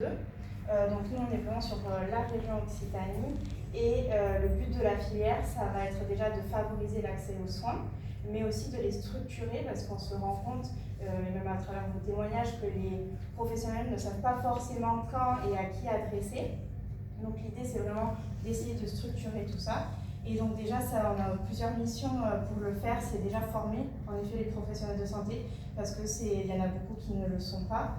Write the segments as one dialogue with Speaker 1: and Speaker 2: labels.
Speaker 1: Donc nous on est vraiment sur la région Occitanie et le but de la filière ça va être déjà de favoriser l'accès aux soins mais aussi de les structurer parce qu'on se rend compte, même à travers vos témoignages, que les professionnels ne savent pas forcément quand et à qui adresser. Donc l'idée c'est vraiment d'essayer de structurer tout ça. Et donc déjà ça, on a plusieurs missions pour le faire, c'est déjà former en effet les professionnels de santé parce que il y en a beaucoup qui ne le sont pas,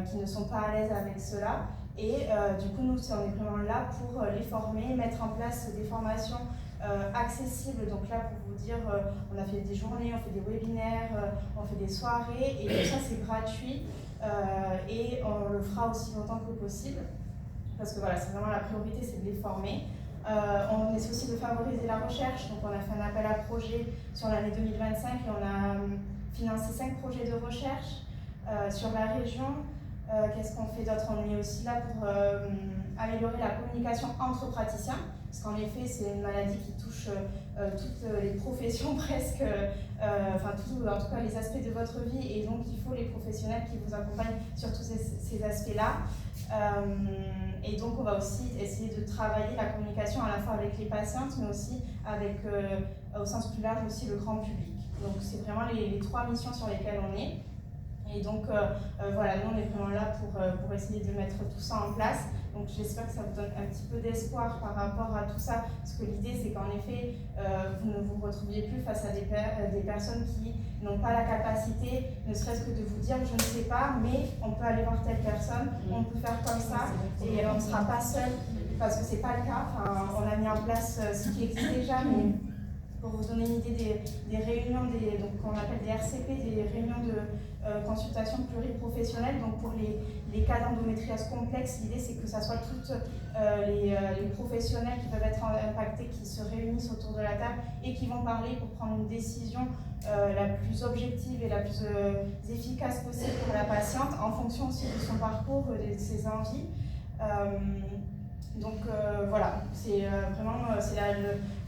Speaker 1: qui ne sont pas à l'aise avec cela. Et du coup, nous, on est vraiment là pour les former, mettre en place des formations accessibles. Donc là, pour vous dire, on a fait des journées, on fait des webinaires, on fait des soirées, et tout ça, c'est gratuit. Et on le fera aussi longtemps que possible. Parce que voilà, c'est vraiment la priorité, c'est de les former. On essaie aussi de favoriser la recherche. Donc on a fait un appel à projet sur l'année 2025 et on a financé 5 projets de recherche sur la région. Qu'est-ce qu'on fait d'autre? On est aussi là pour améliorer la communication entre praticiens, parce qu'en effet c'est une maladie qui touche toutes les professions presque, en tout cas les aspects de votre vie, et donc il faut les professionnels qui vous accompagnent sur tous ces aspects-là. Et donc on va aussi essayer de travailler la communication à la fois avec les patientes, mais aussi avec, au sens plus large aussi, le grand public. Donc c'est vraiment les 3 missions sur lesquelles on est. Et donc voilà, nous on est vraiment là pour essayer de mettre tout ça en place. Donc j'espère que ça vous donne un petit peu d'espoir par rapport à tout ça, parce que l'idée c'est qu'en effet vous ne vous retrouviez plus face à des personnes qui n'ont pas la capacité, ne serait-ce que de vous dire je ne sais pas, mais on peut aller voir telle personne, on peut faire comme ça, et on ne sera pas seul, parce que c'est pas le cas. Enfin, on a mis en place ce qui existe déjà, mais pour vous donner une idée des réunions, donc qu'on appelle des RCP, des réunions de consultation pluriprofessionnelle. Donc pour les cas d'endométriose complexe, l'idée c'est que ça soit toutes les professionnels qui peuvent être impactés qui se réunissent autour de la table et qui vont parler pour prendre une décision la plus objective et la plus efficace possible pour la patiente, en fonction aussi de son parcours, de ses envies. Donc voilà, c'est vraiment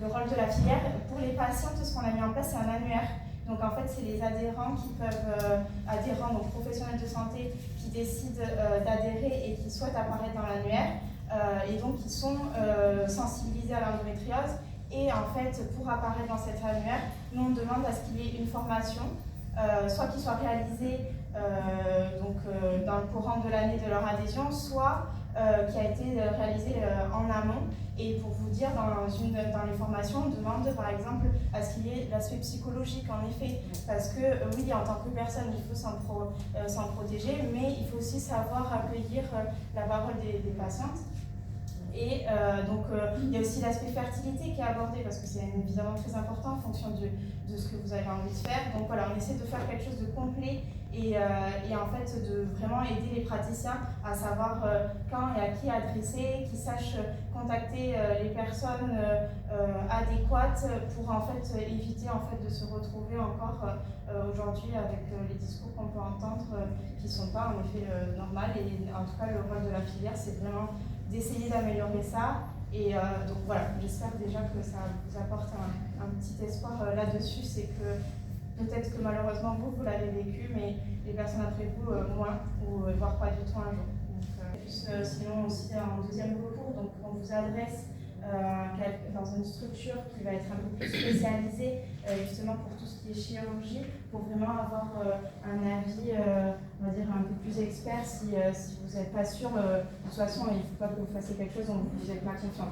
Speaker 1: le rôle de la filière. Pour les patientes, ce qu'on a mis en place, c'est un annuaire. Donc en fait, c'est les adhérents qui peuvent, adhérents, donc professionnels de santé, qui décident d'adhérer et qui souhaitent apparaître dans l'annuaire. Et donc ils sont sensibilisés à l'endométriose. Et en fait, pour apparaître dans cet annuaire, nous on demande à ce qu'il y ait une formation, soit qui soit réalisée dans le courant de l'année de leur adhésion, soit qui a été réalisée en amont. Et pour vous dire, dans les formations, on demande par exemple à ce qu'il y ait l'aspect psychologique, en effet, parce que oui, en tant que personne, il faut s'en protéger, mais il faut aussi savoir accueillir la parole des patientes. Et donc il y a aussi l'aspect fertilité qui est abordé, parce que c'est évidemment très important en fonction de ce que vous avez envie de faire. Donc voilà, on essaie de faire quelque chose de complet et en fait de vraiment aider les praticiens à savoir quand et à qui adresser, qu'ils sachent contacter les personnes adéquates pour en fait éviter en fait de se retrouver encore aujourd'hui avec les discours qu'on peut entendre qui ne sont pas en effet normaux. Et en tout cas le rôle de la filière, c'est vraiment d'essayer d'améliorer ça. Et donc voilà, j'espère déjà que ça vous apporte un petit espoir là-dessus. C'est que peut-être que malheureusement vous l'avez vécu, mais les personnes après vous moins, ou voire pas du tout un jour. Donc, sinon aussi en deuxième recours, donc on vous adresse dans une structure qui va être un peu plus spécialisée justement pour tout ce qui est chirurgie, pour vraiment avoir un avis on va dire un peu plus expert si vous n'êtes pas sûr. De toute façon, il ne faut pas que vous fassiez quelque chose dont vous n'êtes pas confiant.